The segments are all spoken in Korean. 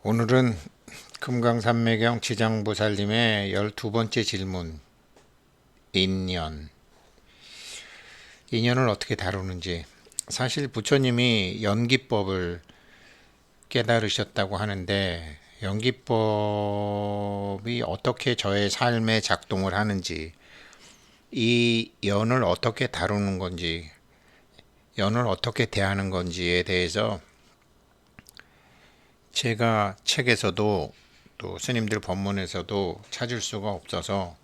오늘은 금강산매경 지장보살님의 12번째 질문, 인연. 인연을 어떻게 다루는지. 사실 부처님이 연기법을 깨달으셨다고 하는데, 연기법이 어떻게 저의 삶에 작동을 하는지, 이 연을 어떻게 다루는 건지, 연을 어떻게 대하는 건지에 대해서 제가 책에서도 또 스님들 법문에서도 찾을 수가 없어서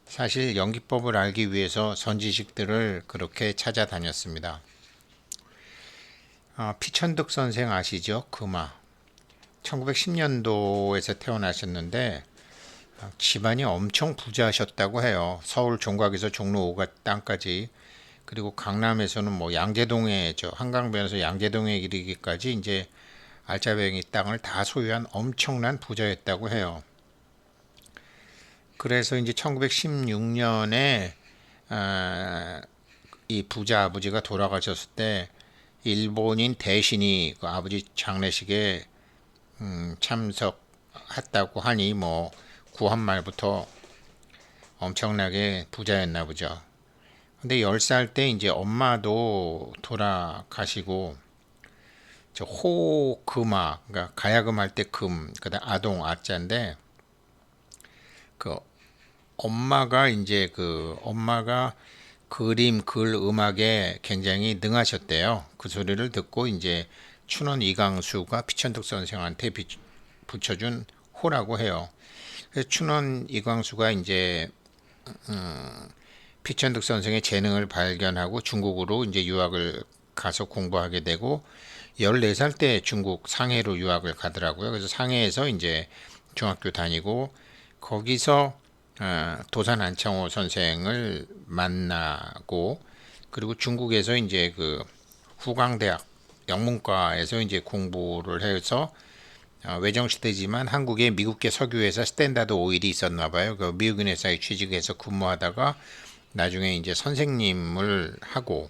사실 연기법을 알기 위해서 선지식들을 그렇게 찾아다녔습니다. 피천득 선생 아시죠? 금화. 1910년도에서 태어나셨는데 집안이 엄청 부자셨다고 해요. 서울 종각에서 종로 5가 땅까지, 그리고 강남에서는 뭐 양재동에 한강변에서 양재동에 이르기까지 이제 알짜배기 땅을 다 소유한 엄청난 부자였다고 해요. 그래서 이제 1916년에 이 부자 아버지가 돌아가셨을 때 일본인 대신이 그 아버지 장례식에 참석했다고 하니 뭐 구한 말부터 엄청나게 부자였나 보죠. 근데 10살 때 이제 엄마도 돌아가시고, 저 호금아, 그러니까 가야금 할 때 금, 그다음 아동 아자인데, 그 엄마가 그림, 글, 음악에 굉장히 능하셨대요. 그 소리를 듣고 이제 춘원 이강수가 피천득 선생한테 붙여준 호라고 해요. 그래서 춘원 이광수가 이제 피천득 선생의 재능을 발견하고 중국으로 이제 유학을 가서 공부하게 되고, 14살 때 중국 상해로 유학을 가더라고요. 그래서 상해에서 이제 중학교 다니고, 거기서 도산 안창호 선생을 만나고, 그리고 중국에서 이제 그 후광대학 영문과에서 이제 공부를 해서 외정시대지만 한국의 미국계 석유회사 스탠다드 오일이 있었나 봐요. 그 미국인 회사에 취직해서 근무하다가 나중에 이제 선생님을 하고,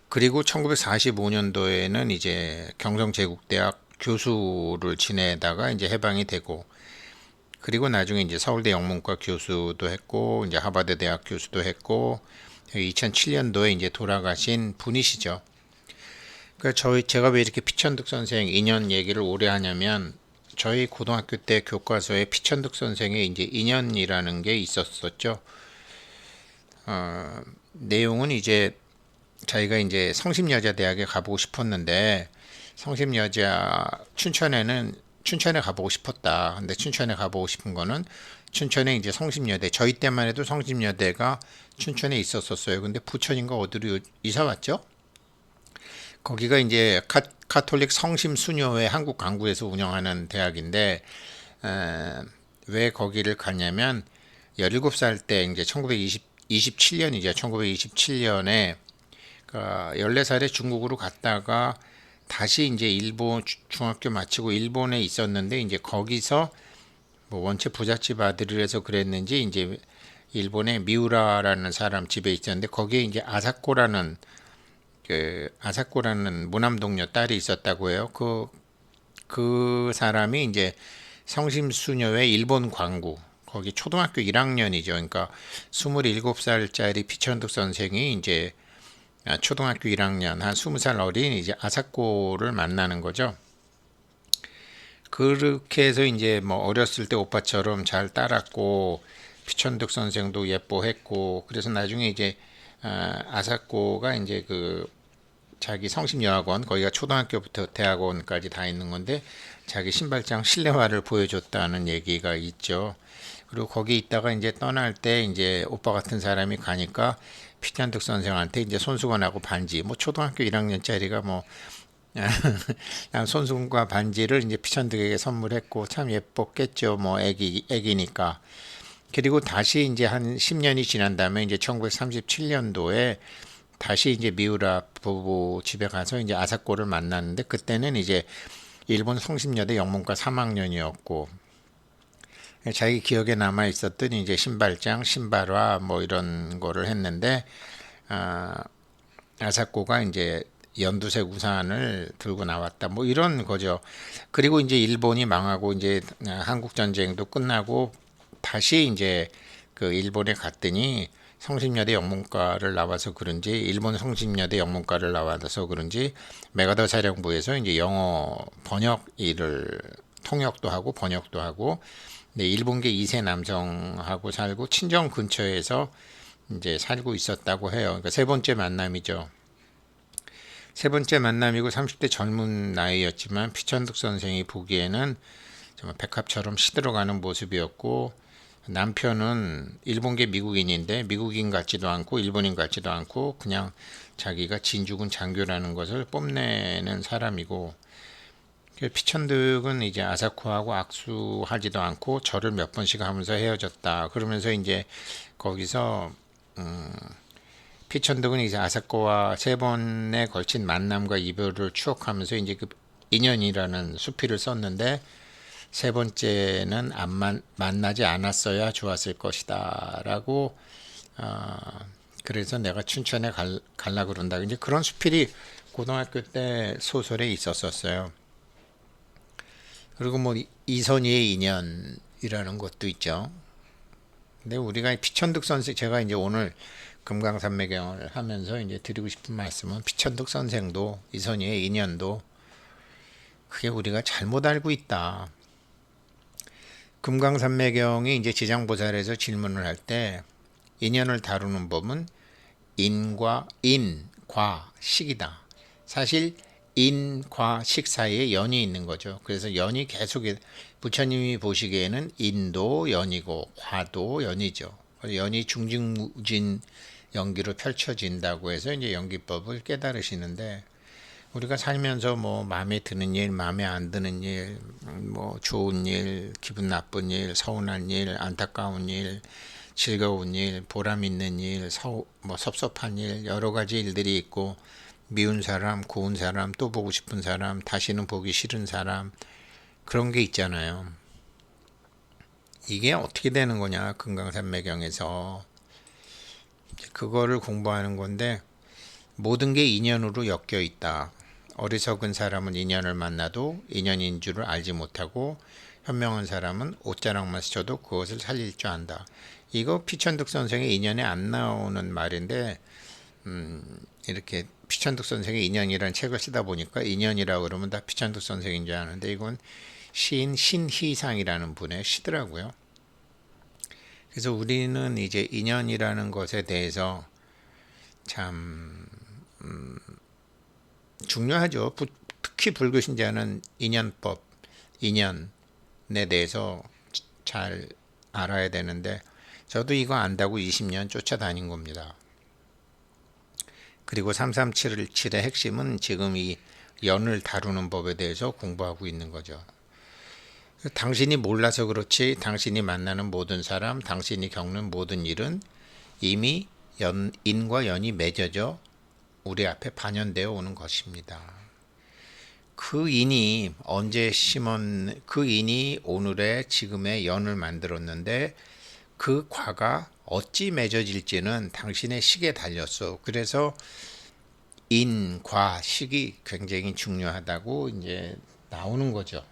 그리고 1945년도에는 이제 경성제국대학 교수를 지내다가 이제 해방이 되고, 그리고 나중에 이제 서울대 영문과 교수도 했고, 이제 하버드 대학 교수도 했고, 2007년도에 이제 돌아가신 분이시죠. 그러니까 제가 왜 이렇게 피천득 선생 인연 얘기를 오래 하냐면, 저희 고등학교 때 교과서에 피천득 선생의 이제 인연이라는 게 있었었죠. 내용은 이제 자기가 이제 성심여자대학에 가보고 싶었는데, 성심여자 춘천에 가보고 싶었다. 근데 춘천에 가보고 싶은 거는 춘천에 이제 성심여대, 저희 때만 해도 성심여대가 춘천에 있었었어요. 근데 부천인가 어디로 이사 왔죠? 거기가 이제 카톨릭 성심수녀회 한국 강구에서 운영하는 대학인데, 왜 거기를 갔냐면 17살 때 이제 1927년이죠. 1927년에 14살에 중국으로 갔다가 다시 이제 일본 중학교 마치고 일본에 있었는데, 이제 거기서 뭐 원체 부잣집 아들이라서 그랬는지 이제 일본의 미우라라는 사람 집에 있었는데, 거기에 이제 아사코라는 무남동녀 딸이 있었다고 해요. 그 사람이 이제 성심수녀회 일본 광구, 거기 초등학교 1학년이죠. 그러니까 27살짜리 피천득 선생이 이제 초등학교 1학년 한 20살 어린 이제 아사코를 만나는 거죠. 그렇게 해서 이제 뭐 어렸을 때 오빠처럼 잘 따랐고, 피천득 선생도 예뻐했고, 그래서 나중에 이제 아사코가 이제 그 자기 성심여학원, 거기가 초등학교부터 대학원까지 다 있는 건데, 자기 신발장 실내화를 보여줬다는 얘기가 있죠. 그리고 거기 있다가 이제 떠날 때 이제 오빠 같은 사람이 가니까 피천득 선생한테 이제 손수건하고 반지, 뭐 초등학교 1학년짜리가 뭐 손수건과 반지를 이제 피천득에게 선물했고, 참 예뻤겠죠. 뭐 애기니까. 그리고 다시 이제 한 10년이 지난 다음에 이제 1937년도에 다시 이제 미우라 부부 집에 가서 이제 아사코를 만났는데, 그때는 이제 일본 성심여대 영문과 3학년이었고, 자기 기억에 남아 있었던 이제 신발장, 신발화 뭐 이런 거를 했는데, 아사코가 이제 연두색 우산을 들고 나왔다. 뭐 이런 거죠. 그리고 이제 일본이 망하고 이제 한국 전쟁도 끝나고 다시 이제 그 일본에 갔더니 성신여대 영문과를 나와서 그런지 일본 성신여대 영문과를 나와서 그런지 메가더 사령부에서 이제 영어 번역 일을 통역도 하고 번역도 하고 네, 일본계 2세 남성하고 살고 친정 근처에서 이제 살고 있었다고 해요. 그러니까 세 번째 만남이죠. 세 번째 만남이고 30대 젊은 나이였지만 피천득 선생이 보기에는 정말 백합처럼 시들어가는 모습이었고 남편은 일본계 미국인인데 미국인 같지도 않고 일본인 같지도 않고 그냥 자기가 진주군 장교라는 것을 뽐내는 사람이고 피천득은 이제 아사코하고 악수하지도 않고 절을 몇 번씩 하면서 헤어졌다. 그러면서 이제 거기서 피천득은 이제 아사코와 세 번에 걸친 만남과 이별을 추억하면서 이제 그 인연이라는 수필을 썼는데 세 번째는 안 만나지 않았어야 좋았을 것이다라고 그래서 내가 춘천에 갈라 그런다. 이제 그런 수필이 고등학교 때 소설에 있었었어요. 그리고 뭐 이선희의 인연이라는 것도 있죠. 근데 우리가 피천득 선생 제가 이제 오늘 금강산매경을 하면서 이제 드리고 싶은 말씀은 피천득 선생도 이선희의 인연도 그게 우리가 잘못 알고 있다. 금강산매경이 이제 지장보살에서 질문을 할 때 인연을 다루는 법은 인과 식이다. 사실 인과 식 사이에 연이 있는 거죠. 그래서 연이 계속 부처님이 보시기에는 인도 연이고 과도 연이죠. 연이 중직무진 연기로 펼쳐진다고 해서 이제 연기법을 깨달으시는데 우리가 살면서 뭐 마음에 드는 일, 마음에 안 드는 일, 뭐 좋은 일, 기분 나쁜 일, 서운한 일, 안타까운 일, 즐거운 일, 보람 있는 일, 뭐 섭섭한 일, 여러 가지 일들이 있고 미운 사람, 고운 사람, 또 보고 싶은 사람, 다시는 보기 싫은 사람 그런 게 있잖아요. 이게 어떻게 되는 거냐 금강산매경에서 그거를 공부하는 건데 모든 게 인연으로 엮여 있다. 어리석은 사람은 인연을 만나도 인연인 줄을 알지 못하고 현명한 사람은 옷자락만 스쳐도 그것을 살릴 줄 안다. 이거 피천득 선생의 인연에 안 나오는 말인데 이렇게 피천득 선생의 인연이라는 책을 쓰다 보니까 인연이라고 그러면 다 피천득 선생인 줄 아는데 이건 시인 신희상이라는 분의 시더라고요. 그래서 우리는 이제 인연이라는 것에 대해서 참 중요하죠. 특히 불교 신자는 인연법, 인연에 대해서 잘 알아야 되는데 저도 이거 안다고 20년 쫓아다닌 겁니다. 그리고 337의 핵심은 지금 이 연을 다루는 법에 대해서 공부하고 있는 거죠. 당신이 몰라서 그렇지 당신이 만나는 모든 사람, 당신이 겪는 모든 일은 이미 인과 연이 맺어져 우리 앞에 반영되어 오는 것입니다. 그 인이 그 인이 오늘의 지금의 연을 만들었는데 그 과가 어찌 맺어질지는 당신의 식에 달렸어. 그래서 인과 식이 굉장히 중요하다고 이제 나오는 거죠.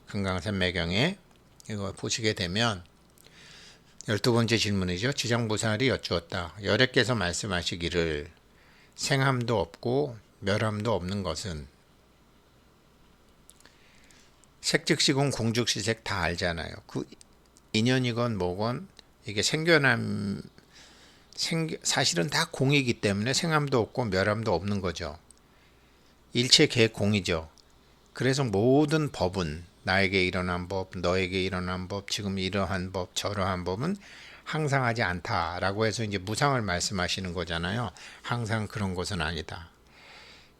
금강산매경에 이거 보시게 되면 12번째 질문이죠. 지장보살이 여쭈었다. 열애께서 말씀하시기를 생함도 없고 멸함도 없는 것은 색즉시공 공즉시색 다 알잖아요. 그 인연이건 뭐건 이게 사실은 다 공이기 때문에 생함도 없고 멸함도 없는 거죠. 일체 개공이죠. 그래서 모든 법은 나에게 일어난 법, 너에게 일어난 법, 지금 이러한 법, 저러한 법은 항상하지 않다라고 해서 이제 무상을 말씀하시는 거잖아요. 항상 그런 것은 아니다.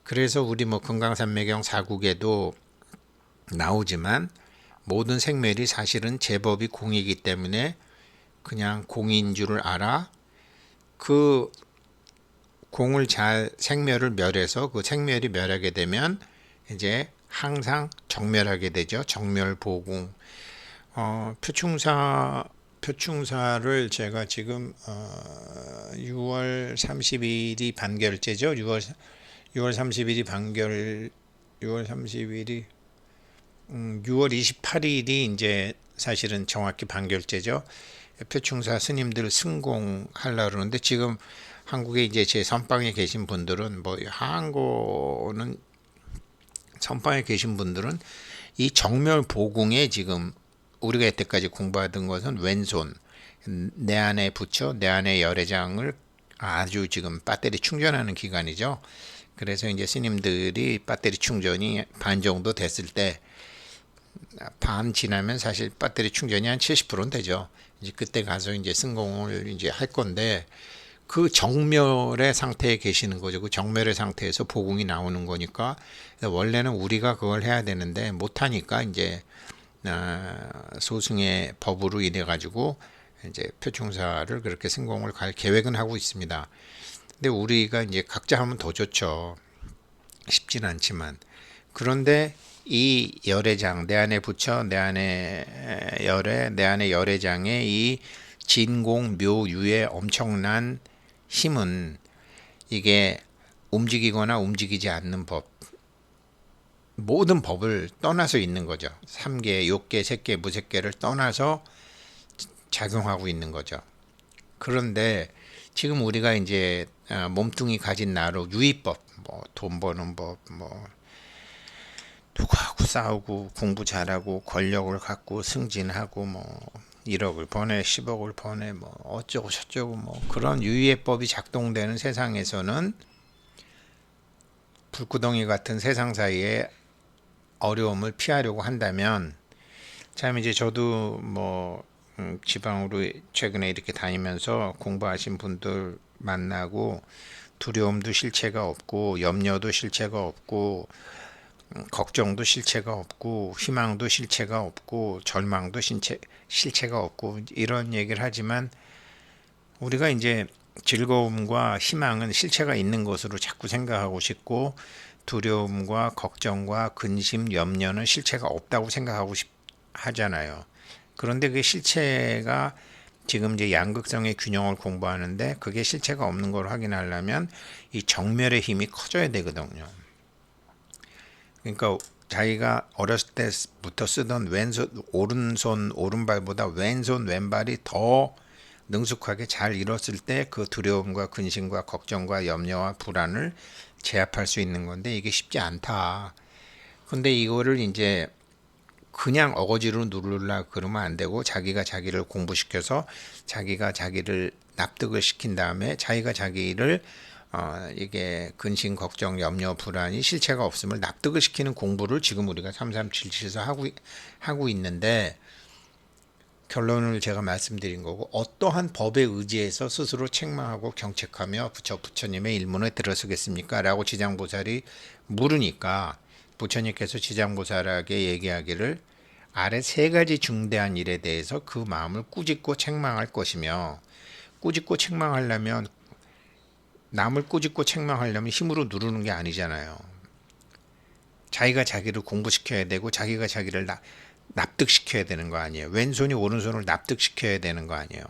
그래서 우리 뭐 금강산매경 사국에도 나오지만 모든 생멸이 사실은 제법이 공이기 때문에 그냥 공인 줄을 알아. 그 공을 생멸을 멸해서 그 생멸이 멸하게 되면 이제 항상 정멸하게 되죠. 정멸보공. 표충사를 제가 지금 6월 30일이 반결제죠. 6월 30일이 판결 6월 30일이 6월 28일이 이제 사실은 정확히 판결제죠. 표충사 스님들 승공하려고 그러는데 지금 한국에 이제 제 선방에 계신 분들은 뭐 한국은 선방에 계신 분들은 이 정멸 보궁에 지금 우리가 여태까지 공부하던 것은 왼손 내 안에 붙여 내 안에 열애장을 아주 지금 배터리 충전하는 기간이죠. 그래서 이제 스님들이 배터리 충전이 반 정도 됐을 때 반 지나면 사실 배터리 충전이 한 70%는 되죠. 이제 그때 가서 이제 승공을 이제 할 건데 그 정멸의 상태에 계시는 거죠. 그 정멸의 상태에서 보궁이 나오는 거니까 원래는 우리가 그걸 해야 되는데 못 하니까 이제 소승의 법으로 인해 가지고 이제 표충사를 그렇게 승공을 갈 계획은 하고 있습니다. 근데 우리가 이제 각자 하면 더 좋죠. 쉽진 않지만 그런데 이 열애장 내 안에 붙여 내 안에 열애 내 안에 열애장의 이 진공묘유의 엄청난 힘은 이게 움직이거나 움직이지 않는 법 모든 법을 떠나서 있는 거죠. 3계, 6계, 색계, 무색계를 떠나서 작용하고 있는 거죠. 그런데 지금 우리가 이제 몸뚱이 가진 나로 유의법, 뭐 돈 버는 법, 뭐 누구하고 싸우고 공부 잘하고 권력을 갖고 승진하고 뭐 1억을 버내 10억을 버내 뭐 어쩌고 저쩌고 뭐 그런 유의법이 작동되는 세상에서는 불구덩이 같은 세상 사이에 어려움을 피하려고 한다면 참 이제 저도 뭐 지방으로 최근에 이렇게 다니면서 공부하신 분들 만나고 두려움도 실체가 없고 염려도 실체가 없고 걱정도 실체가 없고 희망도 실체가 없고 절망도 실체가 없고 이런 얘기를 하지만 우리가 이제 즐거움과 희망은 실체가 있는 것으로 자꾸 생각하고 싶고 두려움과 걱정과 근심, 염려는 실체가 없다고 생각하고 하잖아요. 그런데 그 실체가 지금 이제 양극성의 균형을 공부하는데 그게 실체가 없는 걸 확인하려면 이 정멸의 힘이 커져야 되거든요. 그러니까 자기가 어렸을 때부터 쓰던 왼손, 오른손, 오른발보다 왼손, 왼발이 더 능숙하게 잘 일었을 때 그 두려움과 근심과 걱정과 염려와 불안을 제압할 수 있는 건데 이게 쉽지 않다. 근데 이거를 이제 그냥 어거지로 누르려 그러면 안 되고 자기가 자기를 공부시켜서 자기가 자기를 납득을 시킨 다음에 자기가 자기를 이게 근심, 걱정, 염려, 불안이 실체가 없음을 납득을 시키는 공부를 지금 우리가 3377에서 하고 있는데 결론을 제가 말씀드린 거고 어떠한 법에 의지해서 스스로 책망하고 경책하며 부처님의 일문에 들어서겠습니까? 라고 지장보살이 물으니까 부처님께서 지장보살에게 얘기하기를 아래 세 가지 중대한 일에 대해서 그 마음을 꾸짖고 책망할 것이며 꾸짖고 책망하려면 남을 꾸짖고 책망하려면 힘으로 누르는 게 아니잖아요. 자기가 자기를 공부시켜야 되고 자기가 자기를 납득시켜야 되는 거 아니에요. 왼손이 오른손을 납득시켜야 되는 거 아니에요.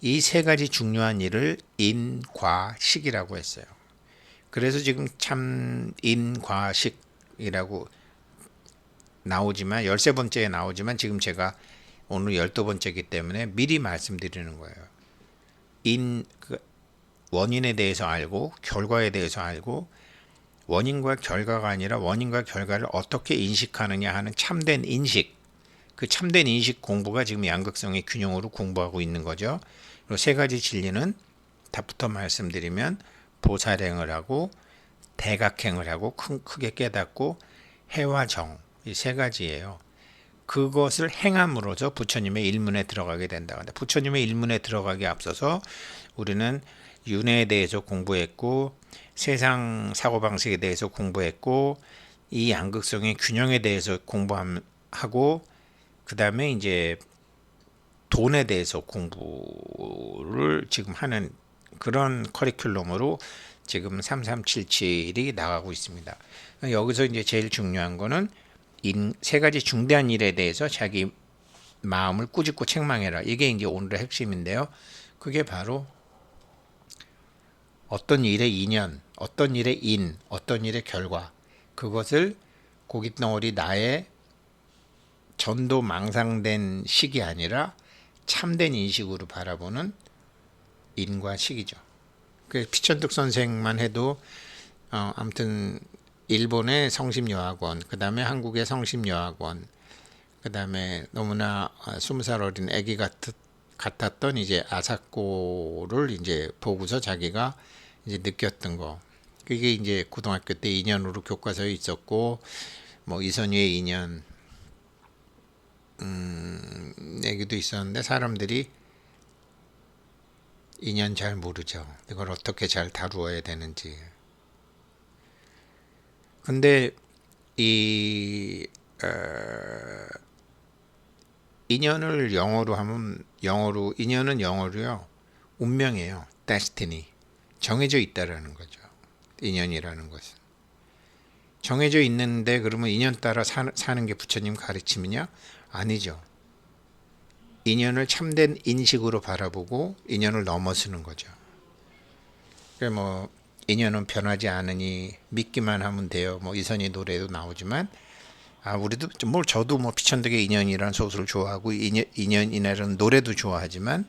이 세 가지 중요한 일을 인과식이라고 했어요. 그래서 지금 참 인과식이라고 나오지만 13번째에 나오지만 지금 제가 오늘 12번째이기 때문에 미리 말씀드리는 거예요. 원인에 대해서 알고 결과에 대해서 알고 원인과 결과가 아니라 원인과 결과를 어떻게 인식하느냐 하는 참된 인식, 그 참된 인식 공부가 지금 양극성의 균형으로 공부하고 있는 거죠. 그리고 세 가지 진리는 답부터 말씀드리면 보살행을 하고 대각행을 하고 크게 깨닫고 해와 정, 이 세 가지예요. 그것을 행함으로써 부처님의 일문에 들어가게 된다. 근데 부처님의 일문에 들어가기 앞서서 우리는 윤회에 대해서 공부했고 세상 사고방식에 대해서 공부했고 이 양극성의 균형에 대해서 공부하고 그 다음에 이제 돈에 대해서 공부를 지금 하는 그런 커리큘럼으로 지금 3377이 나가고 있습니다. 여기서 이제 제일 중요한 거는 세 가지 중대한 일에 대해서 자기 마음을 꾸짖고 책망해라. 이게 이제 오늘의 핵심인데요. 그게 바로 어떤 일의 인연, 어떤 일의 인, 어떤 일의 결과, 그것을 고깃덩어리 나의 전도 망상된 식이 아니라 참된 인식으로 바라보는 인과 식이죠. 그 피천득 선생만 해도 아무튼 일본의 성심여학원, 그 다음에 한국의 성심여학원, 그 다음에 너무나 20살 어린 아기 같았던 이제 아사코를 이제 보고서 자기가 이제 느꼈던 거. 그게 이제 고등학교 때 2년으로 교과서에 있었고, 뭐 이선유의 2년 얘기도 있었는데 사람들이 2년 잘 모르죠. 이걸 어떻게 잘 다루어야 되는지. 근데 이 인연을 영어로 하면 인연은 영어로요. 운명이에요. destiny. 정해져 있다라는 거죠. 인연이라는 것은. 정해져 있는데 그러면 인연 따라 사는 게 부처님 가르침이냐? 아니죠. 인연을 참된 인식으로 바라보고 인연을 넘어서는 거죠. 그러니까 뭐 인연은 변하지 않으니 믿기만 하면 돼요. 뭐 이선희 노래도 나오지만 우리도 저도 뭐 피천득의 인연이라는 소설을 좋아하고 인연이라는 노래도 좋아하지만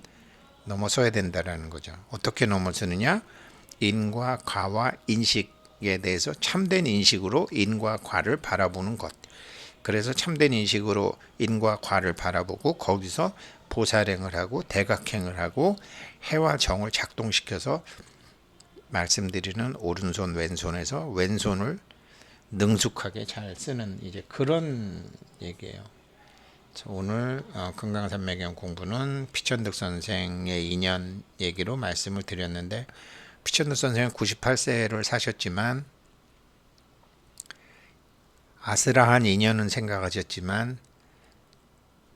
넘어서야 된다라는 거죠. 어떻게 넘어서느냐? 인과 과와 인식에 대해서 참된 인식으로 인과 과를 바라보는 것. 그래서 참된 인식으로 인과 과를 바라보고 거기서 보살행을 하고 대각행을 하고 해와 정을 작동시켜서 말씀드리는 오른손 왼손에서 왼손을 능숙하게 잘 쓰는 이제 그런 얘기예요. 오늘 금강산매경 공부는 피천득 선생의 인연 얘기로 말씀을 드렸는데 피천득 선생은 98세를 사셨지만 아슬아한 인연은 생각하셨지만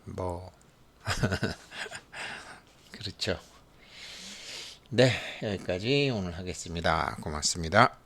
뭐 그렇죠. 네, 여기까지 오늘 하겠습니다. 고맙습니다.